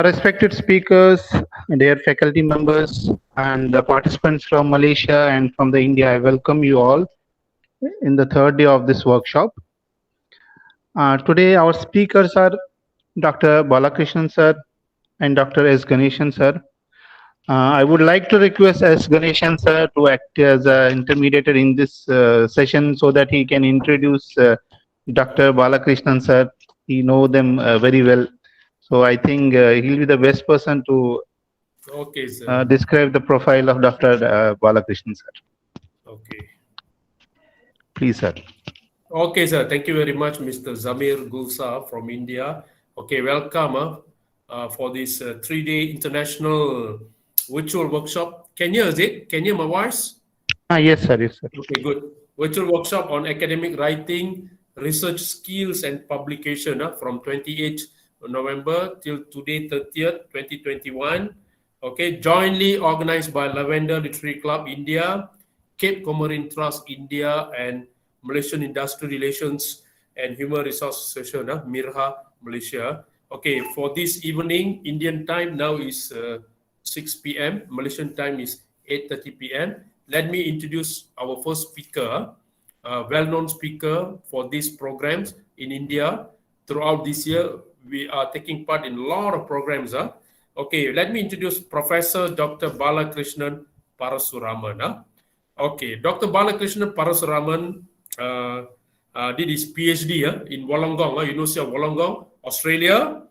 Respected speakers, dear faculty members, and the participants from Malaysia and from the India, I welcome you all in the third day of this workshop. Today, our speakers are Dr. Balakrishnan sir and Dr. S. Ganesan sir. I would like to request S. Ganesan sir to act as an intermediator in this session so that he can introduce Dr. Balakrishnan sir. He know them very well. So I think he'll be the best person to Okay, sir. describe the profile of Dr. Balakrishnan, sir. Okay. Please, sir. Okay, sir. Thank you very much, Mr. Zamir Gulsa from India. Okay, welcome for this 3-day international virtual workshop. Can you hear it? Can you hear my voice? Yes, sir. Yes, sir. Okay, good. Virtual workshop on academic writing, research skills, and publication from 28th November till today, 30th, 2021. Okay, jointly organized by Lavender Literary Club India, Cape Comorin Trust India, and Malaysian Industrial Relations and Human Resource Association, MIRHA, Malaysia. Okay, for this evening, Indian time now is 6 p.m. Malaysian time is 8:30 p.m. Let me introduce our first speaker, a well-known speaker for these programs in India. Throughout this year, we are taking part in a lot of programs. Okay, let me introduce Professor Dr. Balakrishnan Parasuraman. Okay, Dr. Balakrishnan Parasuraman did his PhD in Wollongong, University of Wollongong, Australia.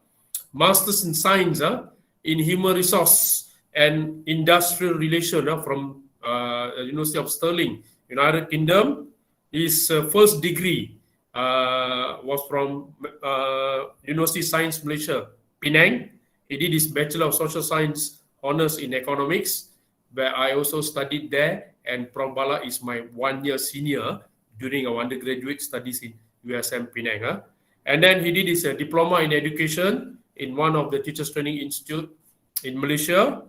Masters in Science in Human Resource and Industrial Relation from University of Stirling, United Kingdom. His first degree was from University of Science Malaysia, Penang. He did his Bachelor of Social Science Honours in Economics, where I also studied there, and Prof. Bala is my 1-year senior during our undergraduate studies in USM Penang. And then he did his Diploma in Education in one of the Teachers Training Institute in Malaysia.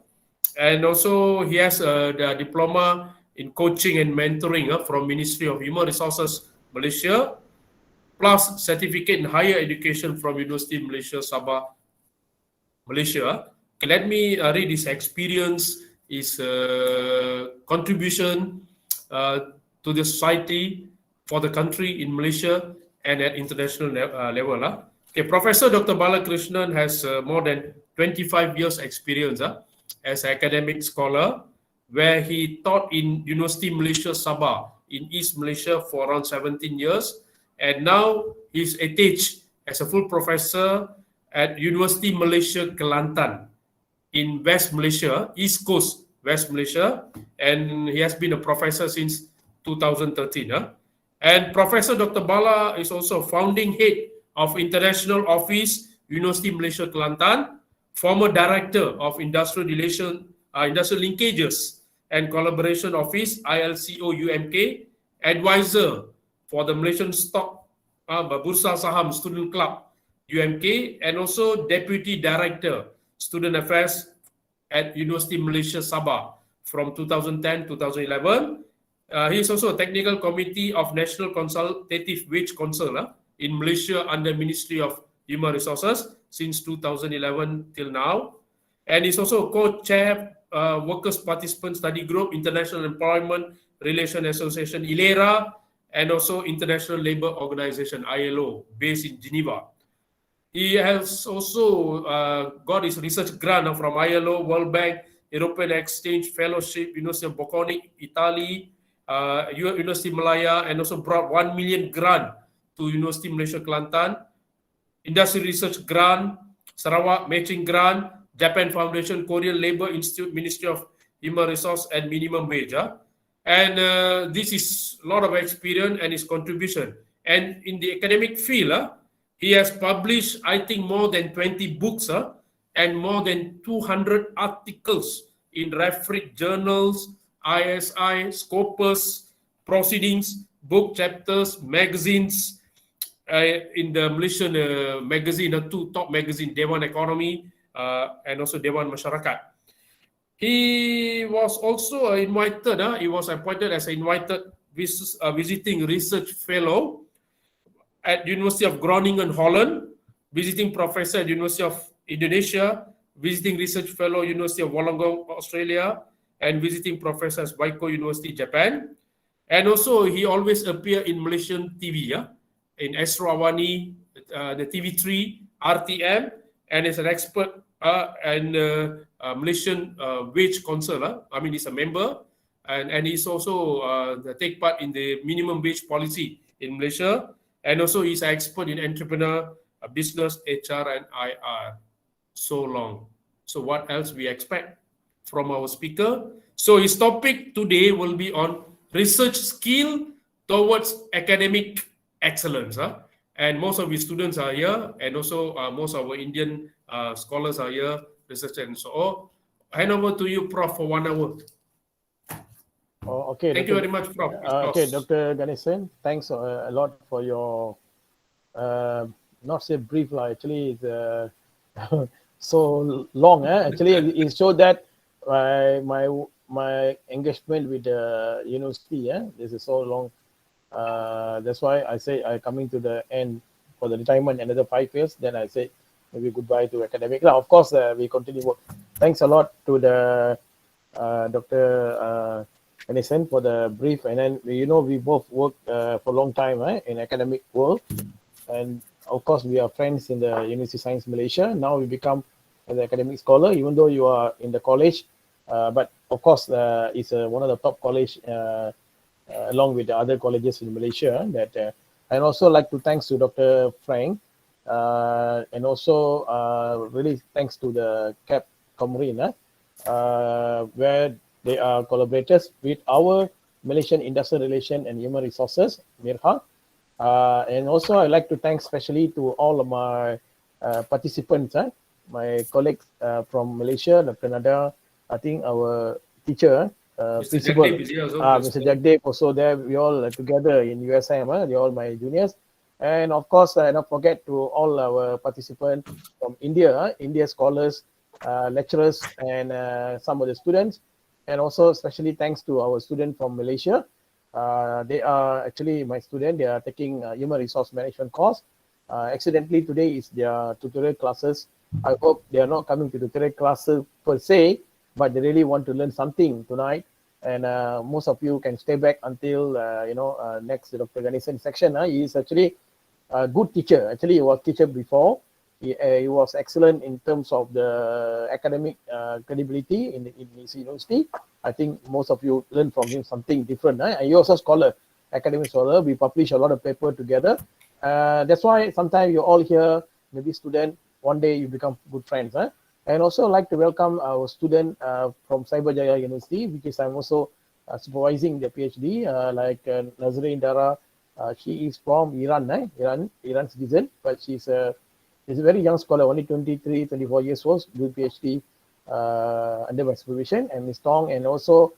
And also he has the Diploma in Coaching and Mentoring from Ministry of Human Resources Malaysia, plus Certificate in Higher Education from University of Malaysia, Sabah, Malaysia. Okay, let me read his experience, his contribution to the society, for the country in Malaysia and at international level. Okay, Professor Dr. Balakrishnan has more than 25 years experience as academic scholar, where he taught in University Malaysia Sabah in East Malaysia for around 17 years, and now he's attached as a full professor at University Malaysia Kelantan in West Malaysia, East Coast, West Malaysia, and he has been a professor since 2013. And Professor Dr. Bala is also founding head of International Office, University Malaysia Kelantan, former director of Industrial Relation, Industrial Linkages and Collaboration Office, ILCO UMK, advisor for the Malaysian Stock Bursa Saham Student Club UMK, and also deputy director Student Affairs at University Malaysia Sabah from 2010-2011. He is also a technical committee of National Consultative Wage Council in Malaysia under Ministry of Human Resources since 2011 till now. And he's also co-chair Workers Participant Study Group, International Employment Relation Association, ILERA, and also International Labour Organization, ILO, based in Geneva. He has also got his research grant from ILO, World Bank, European Exchange Fellowship, University of Bocconi, Italy, University Malaya, and also brought 1 million grant to University Malaysia Kelantan, Industry Research Grant, Sarawak Matching Grant, Japan Foundation, Korean Labour Institute, Ministry of Human Resource and Minimum Wage. And this is a lot of experience and his contribution. And in the academic field, he has published, I think, more than 20 books and more than 200 articles in refereed journals, ISI, Scopus, Proceedings, book chapters, magazines, in the Malaysian magazine, two top magazine, Dewan Economy and also Dewan Masyarakat. He was also invited, he was appointed as an invited visiting research fellow at University of Groningen, Holland, visiting professor at University of Indonesia, visiting research fellow, University of Wollongong, Australia, and visiting professors, Waiko University, Japan. And also, he always appear in Malaysian TV, yeah, in Astro Awani, the TV3, RTM, and is an expert and Malaysian wage council. I mean, he's a member, and he's also take part in the minimum wage policy in Malaysia, and also he's an expert in entrepreneur, business, HR, and IR. So long. So what else we expect from our speaker? So his topic today will be on research skill towards academic excellence. And most of his students are here, and also most of our Indian scholars are here, researchers and so on. Hand over to you, Prof, for 1 hour. Okay, Thank you very much, Prof. Okay, Dr. Ganesan, thanks a lot for your, not say brief, actually, it's so long. Actually, it showed that my engagement with the university, this is so long. That's why I say I coming to the end for the retirement, another 5 years. Then I say maybe goodbye to academic. Now, of course, we continue work. Thanks a lot to the Dr. Ganesan for the brief. And then we both worked for a long time in academic world, and of course we are friends in the University of Science Malaysia. Now we become an academic scholar, even though you are in the college. But of course, it's one of the top college along with the other colleges in Malaysia. That I'd also like to thanks to Dr. Frank, and also really thanks to the CAP Comrin, where they are collaborators with our Malaysian Industrial Relations and Human Resources, MIRHA. And also I'd like to thank especially to all of my participants, my colleagues from Malaysia, Dr. Nada, I think our teacher, principal, Mr. Jagdev also there. We all together in USM, they're all my juniors. And of course, not forget to all our participants from India, India scholars, lecturers, and some of the students. And also especially thanks to our student from Malaysia. They are actually my student. They are taking human resource management course. Accidentally today is their tutorial classes. I hope they are not coming to tutorial classes per se, but they really want to learn something tonight. And most of you can stay back until next Dr. Ganesan section. He is actually a good teacher. Actually, he was teacher before. He was excellent in terms of the academic credibility in his university. I think most of you learn from him something different. He also scholar, academic scholar. We publish a lot of paper together. That's why sometimes you all here, maybe student, one day you become good friends. And also like to welcome our student from Cyberjaya University, because I'm also supervising the PhD, like Nazreen Dara. She is from Iran, Iran citizen, but she's a very young scholar, only 23, 24 years old, doing PhD under my supervision. And Ms. Tong, and also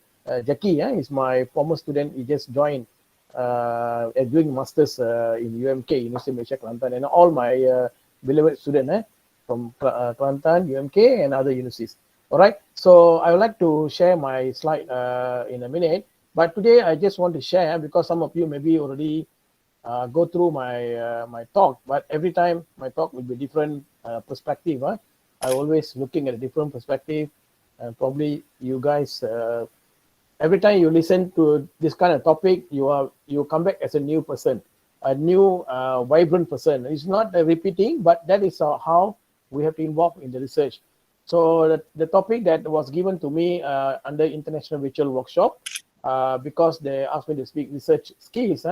Jackie is my former student. He just joined doing masters in UMK, University of Malaysia, Kelantan, and all my beloved students from Kelantan, UMK, and other universities. All right, so I would like to share my slide in a minute, but today I just want to share, because some of you maybe already go through my talk, but every time my talk will be different perspective. I always looking at a different perspective, and probably you guys, every time you listen to this kind of topic, you come back as a new person, a new vibrant person. It's not repeating, but that is how we have to involve in the research. So the topic that was given to me under International Virtual Workshop, because they asked me to speak research skills,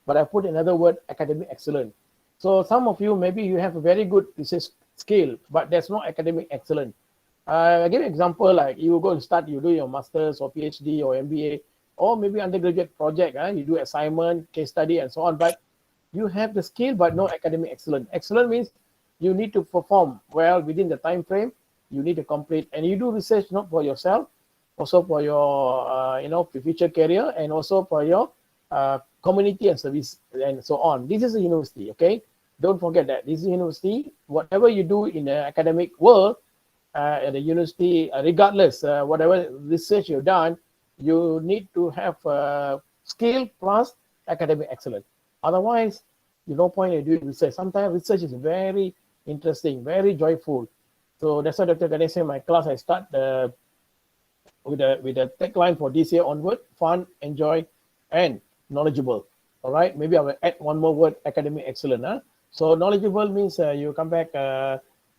but I put another word, academic excellence. So some of you, maybe you have a very good research skill, but there's no academic excellence. I give an example, like you go and start, you do your master's or PhD or MBA, or maybe undergraduate project, you do assignment, case study, and so on, but you have the skill, but no academic excellence. Excellence means you need to perform well within the time frame, you need to complete, and you do research not for yourself, also for your future career, and also for your community and service, and so on. This is a university, okay? Don't forget that this is a university. Whatever you do in the academic world at the university, regardless whatever research you've done, you need to have skill plus academic excellence. Otherwise, no point in doing research. Sometimes research is very interesting, very joyful, So that's why Dr. Ganesan, my class, I start with a tagline for this year onward: fun, enjoy, and knowledgeable. All right, maybe I will add one more word: academic excellent. So knowledgeable means you come back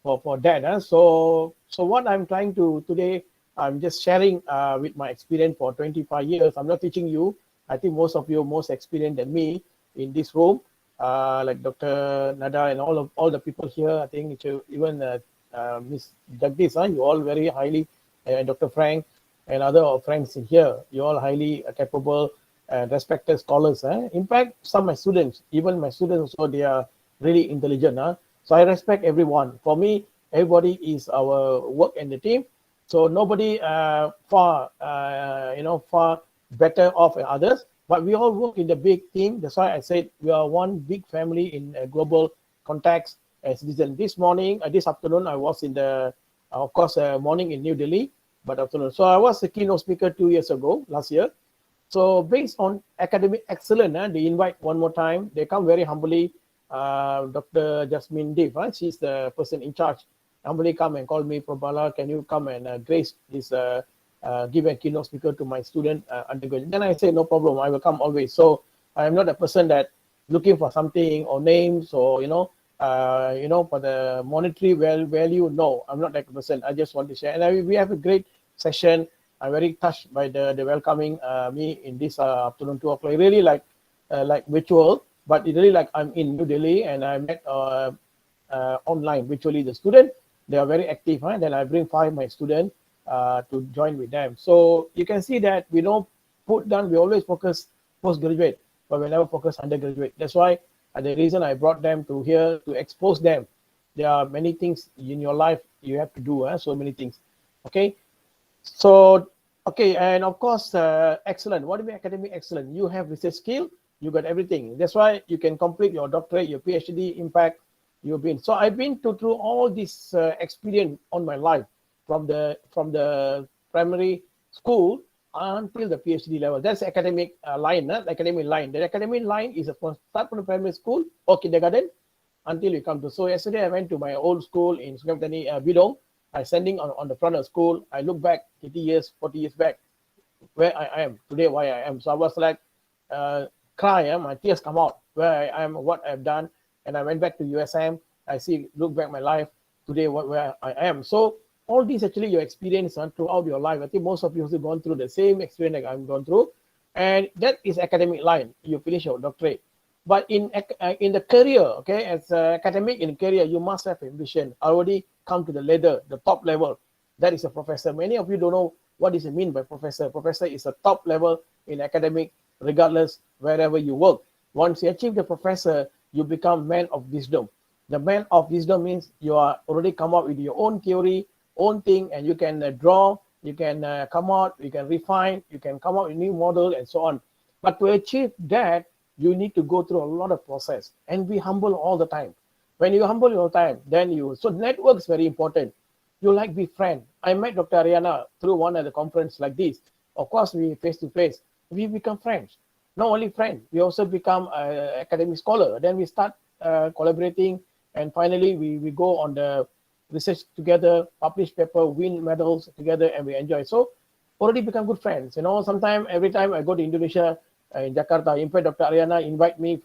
for that. So what I'm trying to today, I'm just sharing with my experience for 25 years. I'm not teaching you. I think most of you are most experienced than me in this room, like Dr. Nada and all the people here. I think even Miss Jagdish, you all very highly, Dr. Frank and other friends in here, you all highly capable and respected scholars. In fact, some of my students, even my students also, they are really intelligent. So I respect everyone. For me, everybody is our work in the team. So nobody far better off than others, but we all work in the big team. That's why I said we are one big family in a global context as citizen. This morning, this afternoon, I was in the, of course, morning in New Delhi, but afternoon. So I was a keynote speaker 2 years ago, last year. So based on academic excellence, they invite one more time. They come very humbly. Dr. Jasmine Dev, she's the person in charge. Humbly come and call me, Prabala, can you come and grace this, give a keynote speaker to my student undergraduate? Then I say, no problem, I will come always. So I am not a person that looking for something or names or, for the monetary value. No, I'm not that person. I just want to share. And we have a great session. I'm very touched by the welcoming me in this afternoon 2 o'clock. Really like virtual, but it really like I'm in New Delhi and I met online virtually the student. They are very active. Then I bring 5 my students to join with them. So you can see that we don't put down. We always focus postgraduate, but we never focus undergraduate. That's why the reason I brought them to here to expose them. There are many things in your life you have to do. So many things. Okay. So, okay, and of course, excellent. What do you mean academic excellent? You have research skill, you got everything. That's why you can complete your doctorate, your PhD, impact, you've been. So I've been through all this experience on my life from the primary school until the PhD level. That's academic line, academic line. The academic line is from start from the primary school or kindergarten until you come to. So yesterday I went to my old school in Sungai Bidong. I standing on the front of school. I look back 30 years, 40 years back, where I am today, why I am. So I was like, cry, my tears come out, where I am, what I've done. And I went back to USM. I look back my life today, where I am. So all these actually your experience throughout your life. I think most of you have gone through the same experience like I've gone through. And that is academic line. You finish your doctorate. But in the career, okay, as academic in career, you must have ambition. Already come to the ladder, the top level. That is a professor. Many of you don't know what does it mean by professor. Professor is a top level in academic, regardless wherever you work. Once you achieve the professor, you become man of wisdom. The man of wisdom means you are already come up with your own theory, own thing, and you can draw, you can come out, you can refine, you can come out with new model and so on. But to achieve that, you need to go through a lot of process and be humble all the time. When you humble your time, then so network is very important. You like be friend. I met Dr. Ariana through one of the conference like this. Of course, we face to face. We become friends. Not only friends, we also become academic scholar. Then we start collaborating, and finally we go on the research together, publish paper, win medals together, and we enjoy. So already become good friends. Sometimes every time I go to Indonesia, in Jakarta, in fact, Dr. Ariana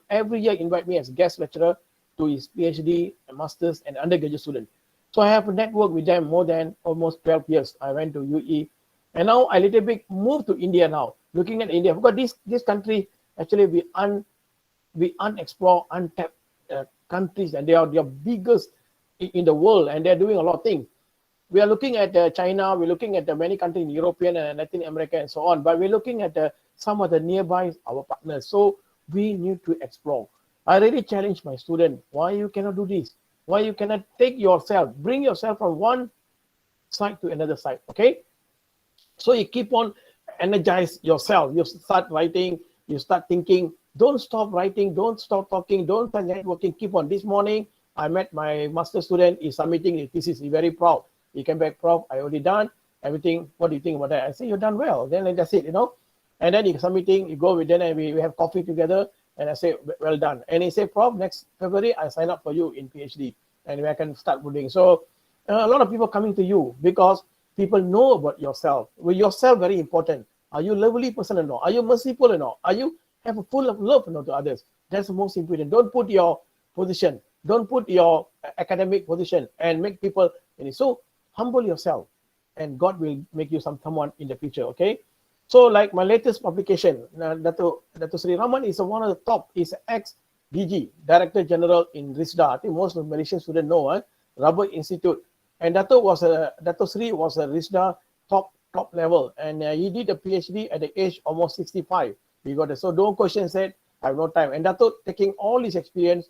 every year invite me as guest lecturer to his PhD, masters, and undergraduate student. So I have a network with them more than almost 12 years. I went to UE, and now I little bit moved to India now. Looking at India, because this country actually we unexplored, untapped countries, and they are biggest in the world, and they're doing a lot of things. We are looking at China, we're looking at many countries in European and Latin America and so on, but we're looking at some of the nearby our partners. So we need to explore. I really challenge my student, why you cannot do this? Why you cannot bring yourself from one side to another side, okay? So you keep on energize yourself. You start writing, you start thinking. Don't stop writing, don't stop talking, don't stop networking. Keep on. This morning, I met my master student. He's submitting his thesis. He's very proud. He came back, prof, I already done everything. What do you think about that? I say, you've done well. Then that's it, And then he's submitting, you go with them, and we have coffee together. And I say, well done. And he said, prof, next February, I sign up for you in PhD. And I can start putting. So A lot of people coming to you because people know about yourself. Well, yourself very important. Are you lovely person or not? Are you merciful or not? Are you have a full of love or not to others? That's the most important. Don't put your position. Don't put your academic position and make people. So humble yourself, and God will make you someone in the future. Okay. So like my latest publication, Dato Sri Raman is one of the top. Is ex-DG, Director General in RISDA. I think most of Malaysian students know, Rubber Institute. And Dato Sri was a RISDA top level, and he did a PhD at the age almost 65. He got it. So don't question said, I have no time. And Dato taking all his experience,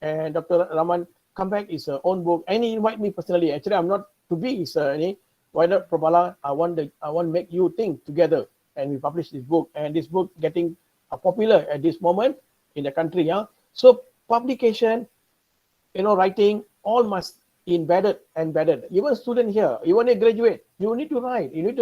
and Dr. Raman come back his own book, and he invite me personally. Actually, I'm not to be his why not Prabala? I want to make you think together, and we publish this book, and this book getting popular at this moment in the country. Yeah. So publication, writing, all must embedded. Even student here, even a graduate, you need to write, you need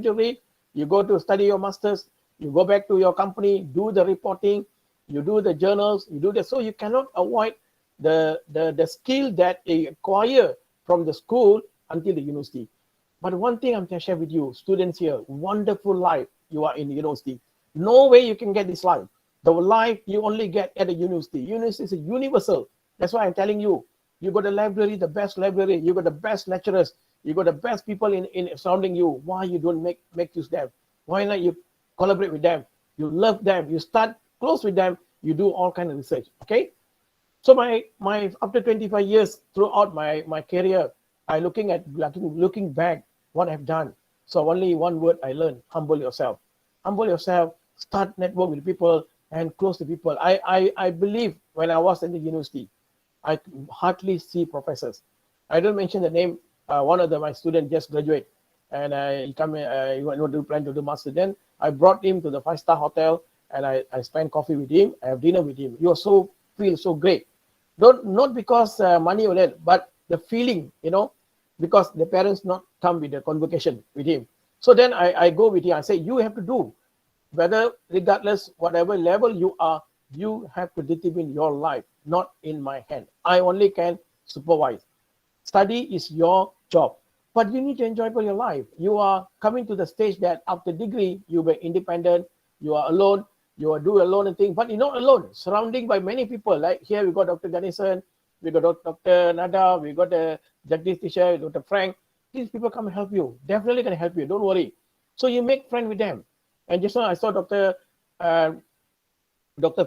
to read, you go to study your masters, you go back to your company, do the reporting, you do the journals, you do the, so you cannot avoid the skill that you acquire from the school until the university. But one thing I'm going to share with you, students here, wonderful life you are in university. No way you can get this life. The life you only get at a university. University is a universal. That's why I'm telling you, you got a library, the best library, you got the best lecturers, you got the best people in surrounding you. Why you don't make use of them? Why not you collaborate with them? You love them, you start close with them, you do all kind of research. Okay. So my after 25 years throughout my career, I looking back what I've done. So only one word I learned: humble yourself. Humble yourself. Start network with people and close to people. I believe when I was in the university, I hardly see professors. I don't mention the name. One of my students just graduate, and he plan to do master. Then I brought him to the 5-star hotel, and I spent coffee with him. I have dinner with him. You feel so great. Not because money or that, but the feeling, because the parents not come with the convocation with him. So then I go with him. I say, you have to do, whether regardless whatever level you are, you have to determine your life, not in my hand. I only can supervise. Study is your job, but you need to enjoy your life. You are coming to the stage that after degree, you were independent, you are alone, you are do alone and thing, but you're not alone, surrounding by many people. Like here we got Dr. Ganesan, we got Dr. Nada, we got a Jagdish teacher, Dr. Frank. These people come and help you. Definitely can help you. Don't worry. So you make friend with them. And just now I saw Dr.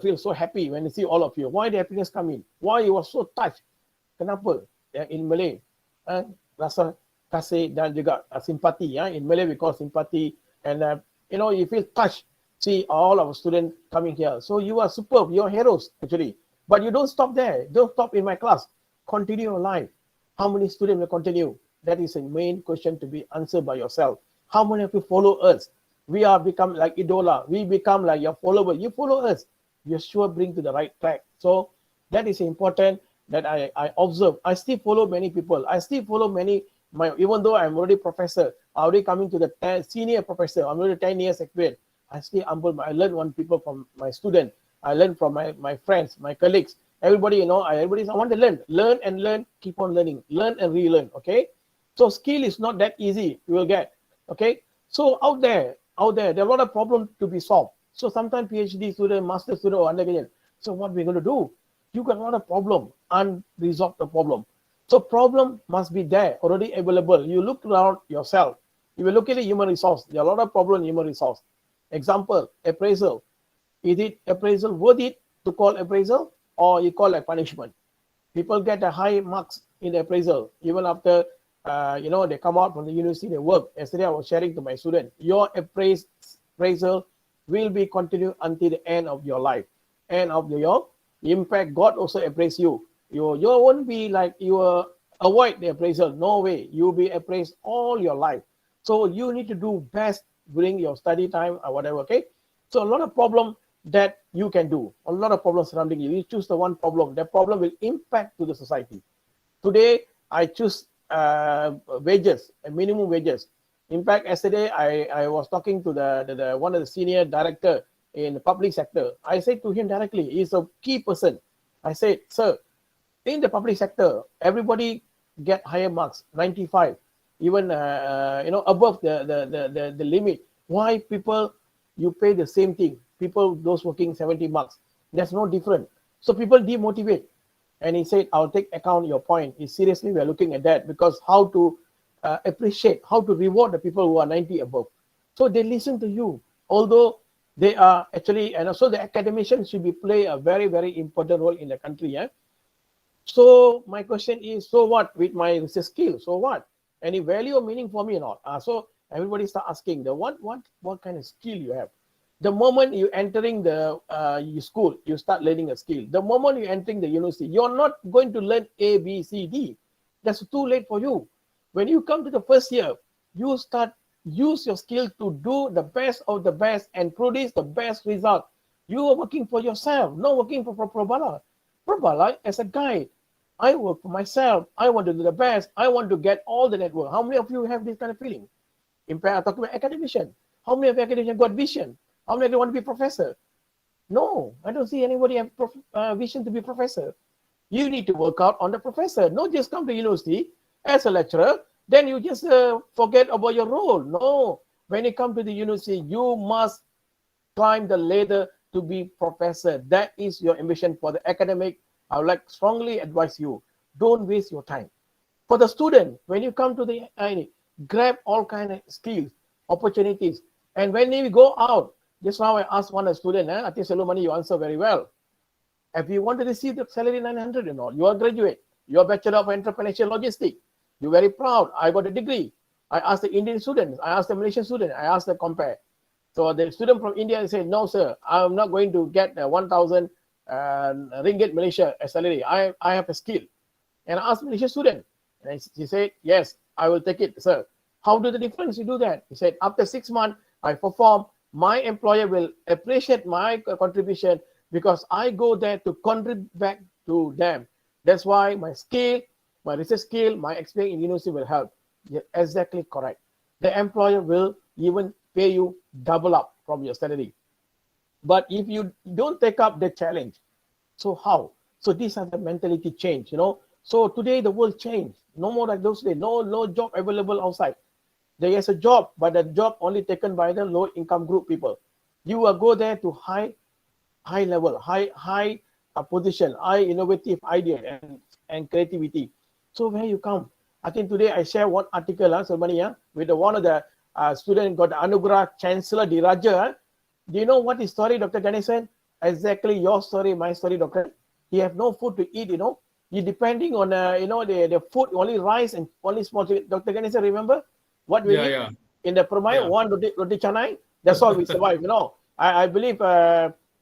feels so happy when he see all of you. Why the happiness come in? Why you was so touched? Kenapa? In Malay, rasa kasih dan juga simpati. In Malay we call simpati. And you feel touched. See all our students coming here. So you are superb. You're heroes actually. But you don't stop there. Don't stop in my class. Continue your life. How many students will continue? That is a main question to be answered by yourself. How many of you follow us? We are become like idola. We become like your follower. You follow us. You sure bring to the right track. So that is important that I observe. I still follow many people. I still follow many, even though I'm already professor, already coming to the senior professor, I'm already 10 years experience. I still humble. I learn one people from my student. I learn from my friends, my colleagues, everybody, I want to learn and learn, keep on learning, learn and relearn. Okay. So skill is not that easy. You will get. Okay. So out there, there are a lot of problems to be solved. So sometimes PhD student, master student, or undergraduate. So what we're going to do? You got a lot of problem, unresolved problem. So problem must be there, already available. You look around yourself. If you look at the human resource, there are a lot of problem in human resource. Example, appraisal. Is it appraisal worth it to call appraisal, or you call it punishment? People get a high marks in the appraisal, even after they come out from the university, they work. Yesterday I was sharing to my student, your appraisal will be continued until the end of your life, end of your. In fact, God also appraise you. You won't be like you avoid the appraisal. No way. You'll be appraised all your life. So you need to do best during your study time or whatever. Okay. So a lot of problem that you can do, a lot of problems surrounding you. You choose the one problem. That problem will impact to the society. Today I choose wages, minimum wages. In fact, yesterday I was talking to the one of the senior director in the public sector. I said to him directly, he's a key person. I said, sir, in the public sector, everybody get higher marks, 95, even above the limit. Why people you pay the same thing? People those working 70 marks, there's no different. So people demotivate. And he said, I'll take account your point. Seriously, we're looking at that, because how to appreciate, how to reward the people who are 90 above. So they listen to you, although they are actually, and also the academicians should be play a very, very important role in the country. Yeah. So my question is, so what with my research skill? So what? Any value or meaning for me or not? So everybody start asking the what kind of skill you have. The moment you entering the school, you start learning a skill. The moment you entering the university, you're not going to learn A, B, C, D. That's too late for you. When you come to the first year, you start use your skill to do the best of the best and produce the best result. You are working for yourself, not working for Probala. Probala as a guide. I work for myself. I want to do the best. I want to get all the network. How many of you have this kind of feeling? In fact, I'm talking about academician. How many of academicians got vision? How many of you want to be professor? No, I don't see anybody have vision to be professor. You need to work out on the professor. Not just come to university as a lecturer, then you just forget about your role. No, when you come to the university, you must climb the ladder to be professor. That is your ambition for the academic. I would like strongly advise you, don't waste your time. For the student, when you come to the grab all kind of skills, opportunities. And when you go out, just now I asked one student, I think Salomani, you answer very well. If you want to receive the salary 900 and all, you are graduate, you are Bachelor of Entrepreneurship Logistics, you're very proud, I got a degree. I asked the Indian students, I asked the Malaysian student, I asked the compare. So the student from India said, no, sir, I'm not going to get 1,000 ringgit Malaysia as salary. I have a skill. And I asked Malaysian student, and he said, yes, I will take it, sir. How do the difference you do that? He said, after 6 months, I perform, my employer will appreciate my contribution because I go there to contribute back to them. That's why my skill, my research skill, my experience in university will help. You're exactly correct. The employer will even pay you double up from your salary. But if you don't take up the challenge, so how? So these are the mentality change, So today the world changed. No more like those days. No job available outside. There is a job, but the job only taken by the low income group people. You will go there to high level, high position, high innovative idea and creativity. So where you come? I think today I share one article, with one of the student got the Anugerah Chancellor Diraja. Do you know what his story, Dr. Ganesan? Exactly your story, my story, Doctor. He have no food to eat, He depending on, the food, only rice and only small chicken. Dr. Ganesan, remember? What we eat in the Permai, one roti canai, that's all we survive, I believe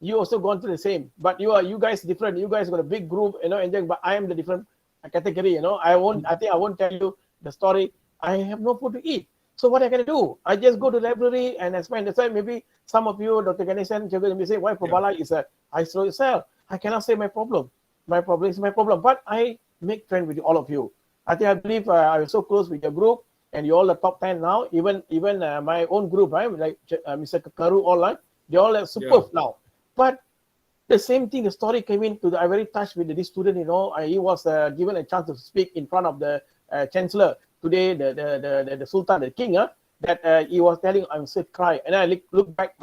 you also gone through the same, but you guys different. You guys got a big group, enjoying, but I am the different category, I think I won't tell you the story. I have no food to eat. So what I can do? I just go to the library and I spend the time. Maybe some of you, Dr. Ganesan, may say, why Probala is a high slow yourself? I cannot say my problem. My problem is my problem. But I make friends with all of you. I believe I was so close with your group, and you're all the top 10 now. Even my own group, right? Like Mr. Karu, all right? They're all superb now. But the same thing, the story came into I very touched with this student, he was given a chance to speak in front of the chancellor today, the sultan, the king, that he was telling, I'm so cry. And I look back,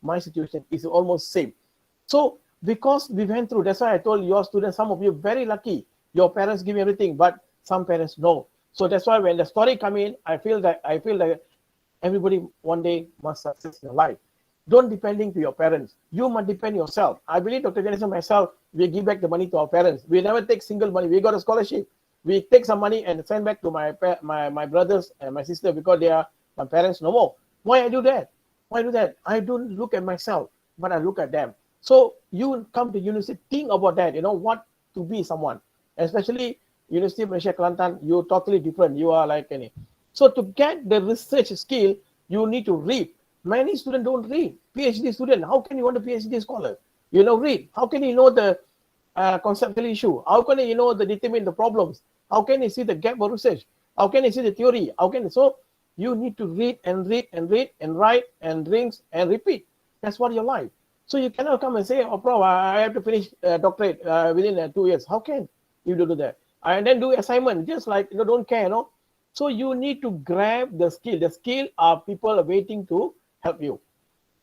my situation is almost same. So because we went through, that's why I told your students, some of you very lucky, your parents give you everything, but some parents no. So that's why when the story come in, I feel that everybody one day must success in life. Don't depending to your parents. You must depend yourself. I believe Dr. Ganesan and myself, we give back the money to our parents. We never take single money. We got a scholarship. We take some money and send back to my brothers and my sister because they are my parents no more. Why I do that? Why do that? I don't look at myself, but I look at them. So you come to university, think about that, what to be someone. Especially University of Malaysia Kelantan, you're totally different. You are like any. So to get the research skill, you need to read. Many students don't read. PhD student, how can you want a PhD scholar? Read. How can you know the conceptual issue? How can you determine the problems? How can you see the gap of research? How can you see the theory? So you need to read and read and read and write and rinse and repeat. That's what your life. So you cannot come and say, oh, bro, I have to finish doctorate within 2 years. How can you do that? and then do assignment, just like don't care, So you need to grab the skill. The skill are people are waiting to help you.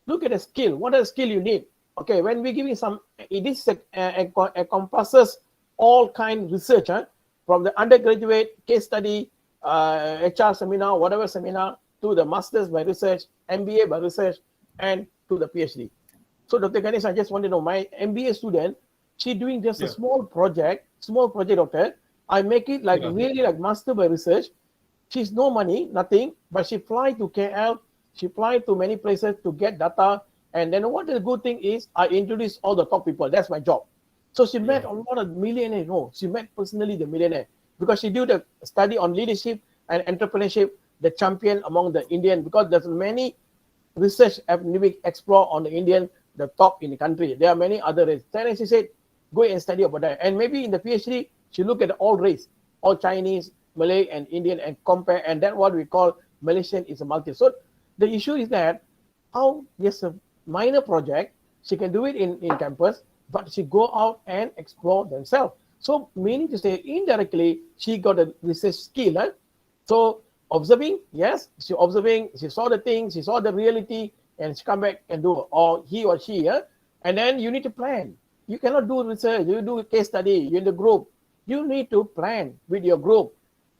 Look at the skill. What are the skill you need? Okay, when we giving some, this encompasses all kind research, from the undergraduate case study, HR seminar, whatever seminar, to the masters by research, MBA by research, and to the PhD. So Dr. Ganesan, I just want to know, my MBA student, she doing just a small project, doctor. I make it like really like master by research. She's no money, nothing, but she fly to KL, she fly to many places to get data. And then what the good thing is, I introduce all the top people. That's my job. So she met a lot of millionaires. No, she met personally the millionaire because she did a study on leadership and entrepreneurship, the champion among the Indian, because there's many research have been explored on the Indian, the top in the country. There are many other races. Then she said, go and study about that. And maybe in the PhD, she look at all race, all Chinese, Malay, and Indian, and compare. And that's what we call Malaysian is a multi. So the issue is that how just a minor project, she can do it in campus, but she go out and explore themselves. So meaning to say, indirectly, she got a research skill. So observing, yes, she observing, she saw the thing, she saw the reality, and she come back and do, or he or she, and then you need to plan. You cannot do research, you do a case study, you're in the group. You need to plan with your group.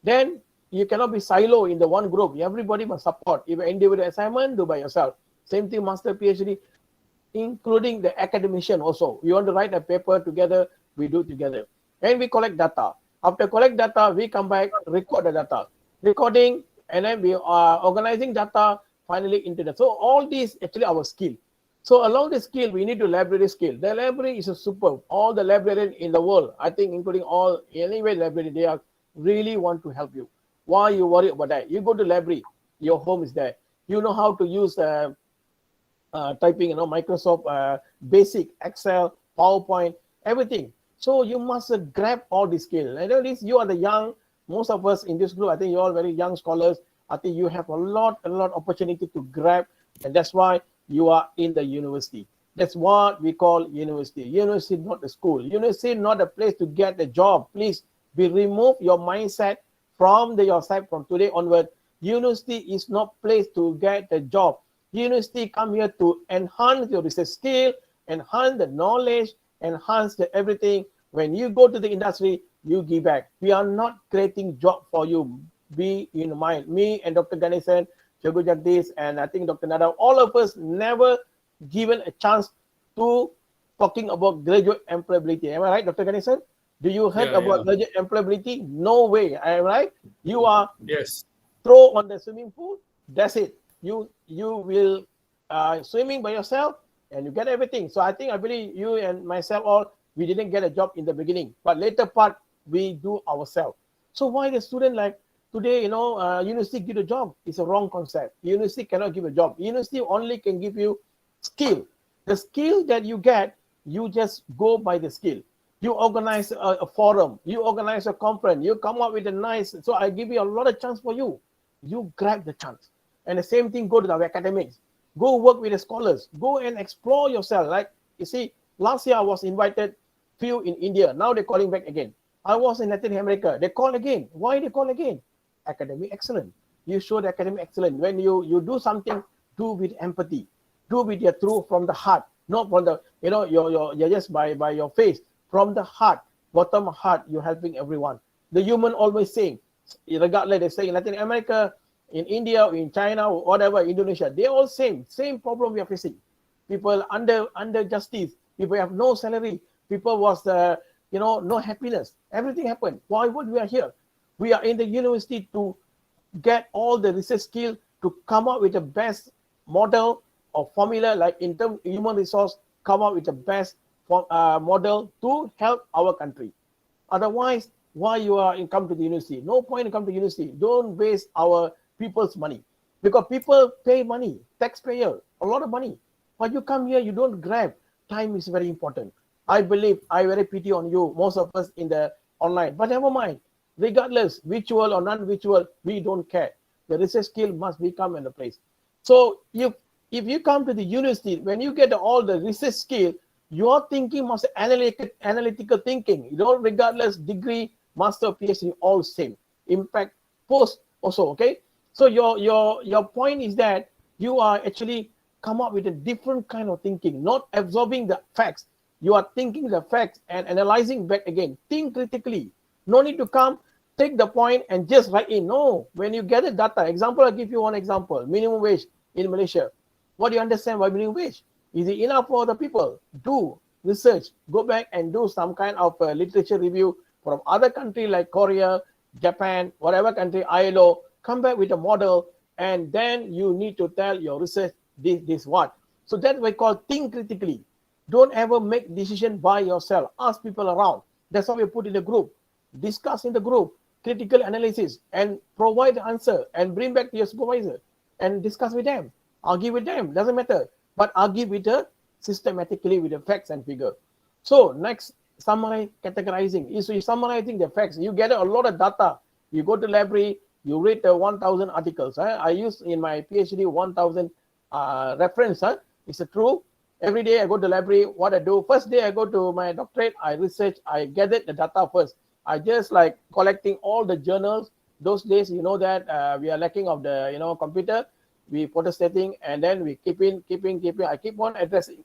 Then you cannot be silo in the one group. Everybody must support. If an individual assignment, do by yourself. Same thing, master PhD, including the academician also. You want to write a paper together, we do together. And we collect data. After collect data, we come back, record the data. Recording, and then we are organizing data, finally into that. So all these actually our skill. So along the skill, we need to library skill. The library is a superb. All the librarians in the world, I think including all, anyway library, they are really want to help you. Why you worry about that? You go to library, your home is there. You know how to use typing, Microsoft Basic, Excel, PowerPoint, everything. So you must grab all the skill. And at least you are the young, most of us in this group, I think you're all very young scholars. I think you have a lot opportunity to grab, and that's why you are in the university. That's what we call university. University, not the school. University, not a place to get a job. Please remove your mindset from your side from today onward. University is not place to get a job. University come here to enhance your research skill, enhance the knowledge, enhance the everything. When you go to the industry, you give back. We are not creating job for you. Be in mind. Me and Dr. Ganesan, Chogo Jagdish, and I think Dr. Nada, all of us never given a chance to talking about graduate employability. Am I right, Dr. Ganesan? Do you heard about graduate employability? No way. Am I right? You are throw on the swimming pool. That's it. You will swimming by yourself and you get everything. So I believe you and myself all, we didn't get a job in the beginning, but later part we do ourselves. So why the student like today, university give a job? It's a wrong concept. University cannot give a job. University only can give you skill. The skill that you get, you just go by the skill. You organize a forum, you organize a conference, you come up with a nice, so I give you a lot of chance for you. You grab the chance. And the same thing, go to the academics. Go work with the scholars. Go and explore yourself. Like, you see, last year I was invited few in India. Now they're calling back again. I was in Latin America. They call again. Why they call again? Academic excellence. You show the academic excellence. When you do something, do with empathy. Do with your truth from the heart. Not from the, you're just by your face. From the heart, bottom heart, you're helping everyone. The human always saying, regardless, they say in Latin America, in India, in China, or whatever, Indonesia, they all same problem we are facing. People under justice, people have no salary, people was no happiness. Everything happened. Why would we are here? We are in the university to get all the research skill to come up with the best model or formula, like in terms of human resource, come up with the best model to help our country. Otherwise, why you are come to the university? No point in come to university. Don't waste our people's money, because people pay money, taxpayer, a lot of money. But you come here, you don't grab. Time is very important. I believe I very pity on you, most of us in the online. But never mind. Regardless, virtual or non-virtual, we don't care. The research skill must become in the place. So if you come to the university, when you get all the research skill, your thinking must be analytical thinking. You don't regardless degree, master, PhD, all same. Impact, post also, okay? So your point is that you are actually come up with a different kind of thinking, not absorbing the facts. You are thinking the facts and analyzing back again. Think critically. No need to come, take the point and just write in. No, when you gather data, example, I'll give you one example. Minimum wage in Malaysia. What do you understand by minimum wage? Is it enough for the people? Do research. Go back and do some kind of literature review from other country like Korea, Japan, whatever country, ILO. Come back with a model, and then you need to tell your research this what. So that we call think critically. Don't ever make decision by yourself. Ask people around. That's why we put in the group. Discuss in the group, critical analysis, and provide the answer and bring back to your supervisor and discuss with them. Argue with them, doesn't matter. But argue with the systematically with the facts and figure. So next, summary categorizing. So you're summarizing the facts. You gather a lot of data. You go to library, you read 1,000 articles. I use in my PhD 1,000 reference. It's true. Every day I go to library. What I do, first day I go to my doctorate, I research, I gather the data first. I just like collecting all the journals. Those days, you know that we are lacking of the computer. We protestating and then we keeping. I keep on addressing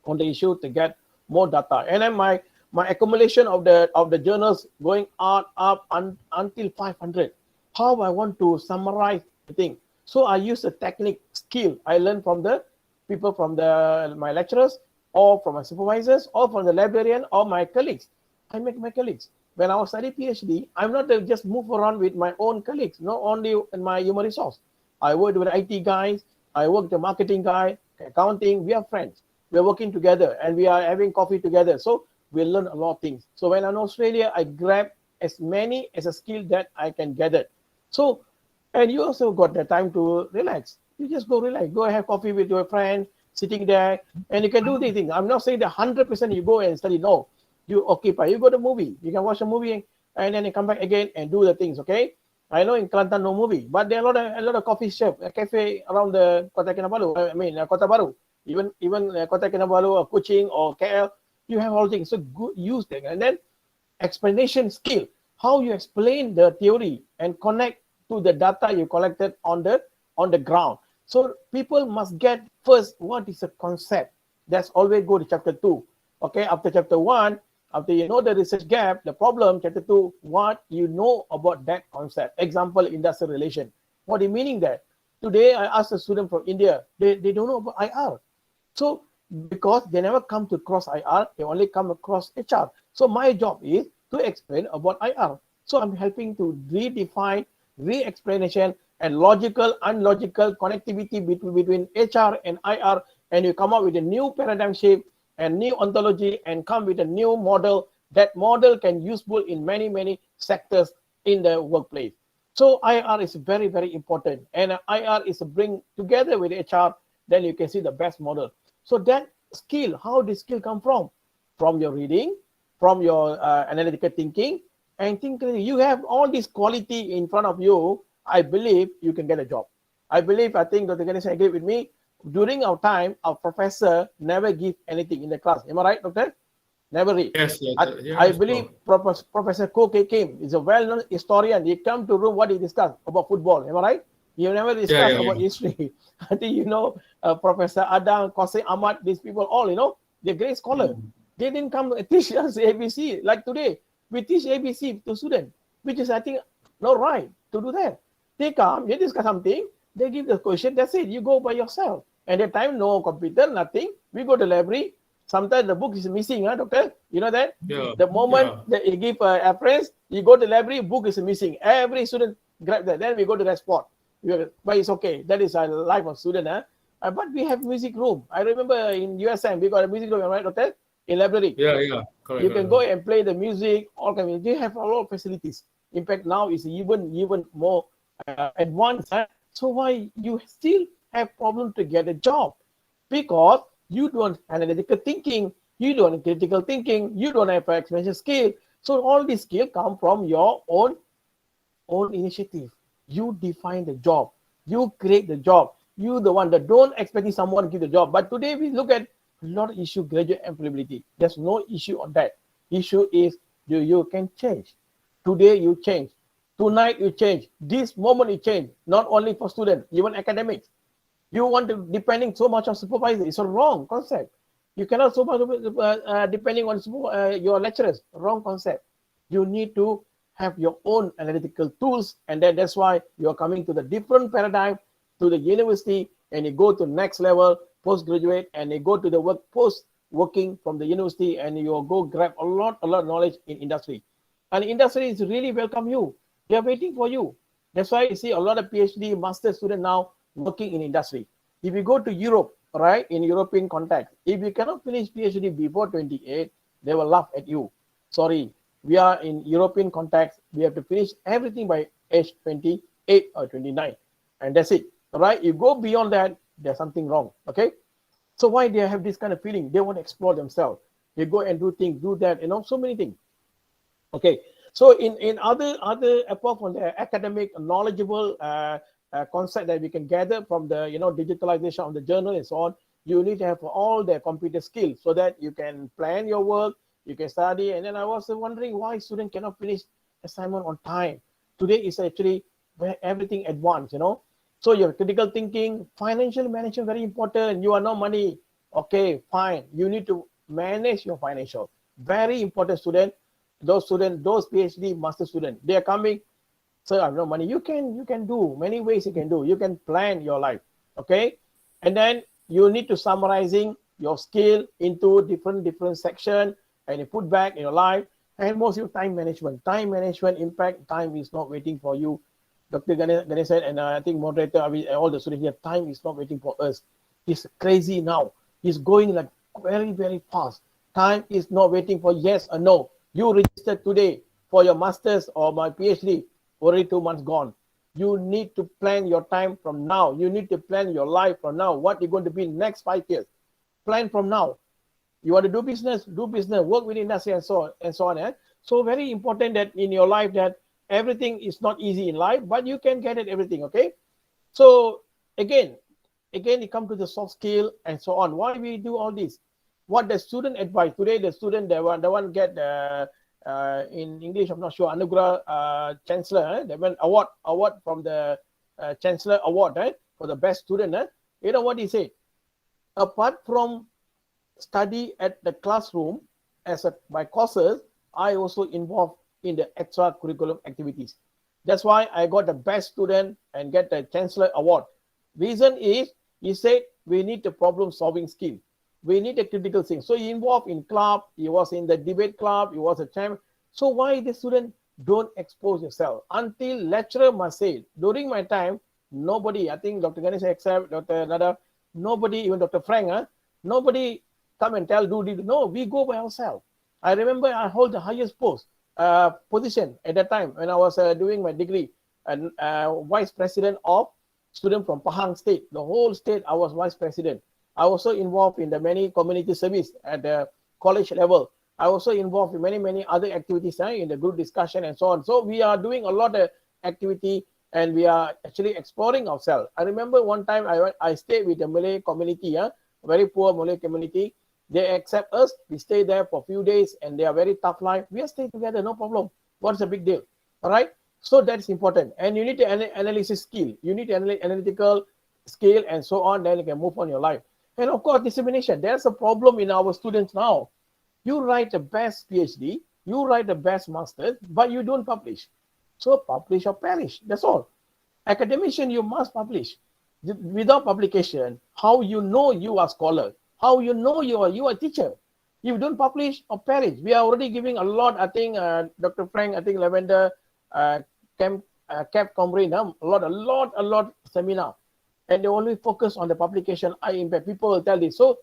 on the issue to get more data. And then my accumulation of the journals going up until 500. How I want to summarize the thing. So I use a technique, skill I learned from the people, from my lecturers, or from my supervisors, or from the librarian, or my colleagues. I make my colleagues. When I was studying PhD, I'm not just move around with my own colleagues, not only in my human resource. I worked with IT guys, I worked with the marketing guy, accounting, we are friends. We're working together and we are having coffee together. So we learn a lot of things. So when I'm in Australia, I grab as many as a skill that I can gather. So, and you also got the time to relax. You just go relax, go have coffee with your friend, sitting there, and you can do these things. I'm not saying that 100% you go and study. No, you occupy. You go to movie. You can watch a movie and then you come back again and do the things. Okay. I know in Kelantan no movie, but there are a lot of coffee shop, a cafe around the Kota Kinabalu. I mean Kota Baru, even Kota Kinabalu or Kuching or KL. You have all things. So good, use them, and then explanation skill. How you explain the theory and connect to the data you collected on the ground. So people must get first what is a concept. That's always go to chapter 2. Okay, after chapter 1, after you know the research gap, the problem, chapter 2, what you know about that concept. Example, industrial relation. What is meaning that? Today, I asked a student from India, they don't know about IR. So, because they never come to cross IR, they only come across HR. So, my job is to explain about IR. So, I'm helping to redefine, re-explanation, and logical, unlogical connectivity between HR and IR, and you come up with a new paradigm shift and new ontology and come with a new model. That model can useful in many sectors in the workplace. So IR is very, very important. And IR is to bring together with HR, then you can see the best model. So that skill, how this skill come from? From your reading, from your analytical thinking, and thinking. You have all this quality in front of you, I believe you can get a job. I think Dr. Ganesan agreed with me. During our time, our professor never give anything in the class. Am I right, doctor? Never read. Yes, I believe Professor Ko Kim is a well-known historian. He come to room, what he discuss about football. Am I right? He never discuss about history. I think Professor Adam, Qasem Ahmad, these people all, they're great scholar. They didn't come teach us ABC like today. We teach ABC to students, which is, I think, not right to do that. They come, they discuss something, they give the question, that's it. You go by yourself. And at the time, no computer, nothing. We go to library. Sometimes the book is missing, doctor? You know that? Yeah. The moment that you give a reference, you go to library, book is missing. Every student grab that. Then we go to that spot. But it's okay. That is a life of student. But we have music room. I remember in USM, we got a music room, right, doctor? In library. Yeah. Correct, you can go and play the music. All kind of, they have a lot of facilities. In fact, now it's even more advanced. So why you still have problem to get a job? Because you don't have analytical thinking, you don't have critical thinking, you don't have explanation skill. So all these skills come from your own initiative. You define the job, you create the job. You the one that don't expect someone to give the job. But today we look at a lot of issue, graduate employability. There's no issue on that. Issue is you can change. Today you change. Tonight you change. This moment you change. Not only for students, even academics. You want to depending so much on supervisor. It's a wrong concept. You cannot so much depending on your lecturers. Wrong concept. You need to have your own analytical tools, and then that's why you're coming to the different paradigm to the university, and you go to next level postgraduate, and you go to the post working from the university, and you go grab a lot of knowledge in industry. And industry is really welcome you. They are waiting for you. That's why you see a lot of PhD master students now working in industry. If you go to Europe, right, in European context, if you cannot finish PhD before 28, they will laugh at you. Sorry, we are in European context. We have to finish everything by age 28 or 29, and that's it. Right? You go beyond that, there's something wrong. Okay. So why they have this kind of feeling? They want to explore themselves. They go and do things, do that, so many things. Okay. So in other apart from the academic knowledgeable concept that we can gather from the digitalization of the journal and so on, you need to have all the computer skills so that you can plan your work, you can study. And then I was wondering why students cannot finish assignment on time. Today is actually where everything advanced, So your critical thinking, financial management, very important. You are no money. Okay, fine. You need to manage your financial. Very important student. Those PhD master students, they are coming. Sir, I have no money. You can do many ways. You can do. You can plan your life. Okay, and then you need to summarizing your skill into different section, and you put back in your life. And most of time management. Time management impact. Time is not waiting for you. Dr. Ganesan and I think moderator, all the students here, time is not waiting for us. It's crazy now. It's going like very, very fast. Time is not waiting for yes or no. You registered today for your master's or my PhD, already 2 months gone. You need to plan your time from now. You need to plan your life from now. What you're going to be in the next 5 years. Plan from now. You want to do business, work with industry and so on. So very important that in your life that everything is not easy in life, but you can get it everything. Okay. So again, you come to the soft skill and so on. Why we do all this? What the student advice today? The student the one get in English, I'm not sure. Anugrah Chancellor, they went award from the Chancellor Award for the best student. You know what he said? Apart from study at the classroom by courses, I also involved in the extracurricular activities. That's why I got the best student and get the Chancellor Award. Reason is, he said, we need the problem solving skill. We need a critical thing. So he involved in club, he was in the debate club, he was a champion. So why the student don't expose yourself? Until lecturer must say, during my time, nobody, I think Dr. Ganesan except Dr. Nada, nobody, even Dr. Frank, nobody come and tell, no, we go by ourselves. I remember I hold the highest position at that time when I was doing my degree, and vice president of student from Pahang state. The whole state, I was vice president. I also involved in the many community service at the college level. I also involved in many other activities in the group discussion and so on. So we are doing a lot of activity and we are actually exploring ourselves. I remember one time I stayed with the Malay community, very poor Malay community. They accept us. We stay there for a few days and they are very tough life. We are staying together, no problem. What's the big deal? All right. So that's important. And you need the analysis skill. You need analytical skill and so on. Then you can move on your life. And of course, dissemination. There's a problem in our students now. You write the best PhD, you write the best master's, but you don't publish. So publish or perish. That's all. Academician, you must publish. Without publication, how you know you are a scholar? How you know you are a teacher? If you don't publish or perish. We are already giving a lot. I think Dr. Frank, I think Lavender, Cap Comrade, a lot seminar. And they only focus on the publication. I impact. People will tell this. So,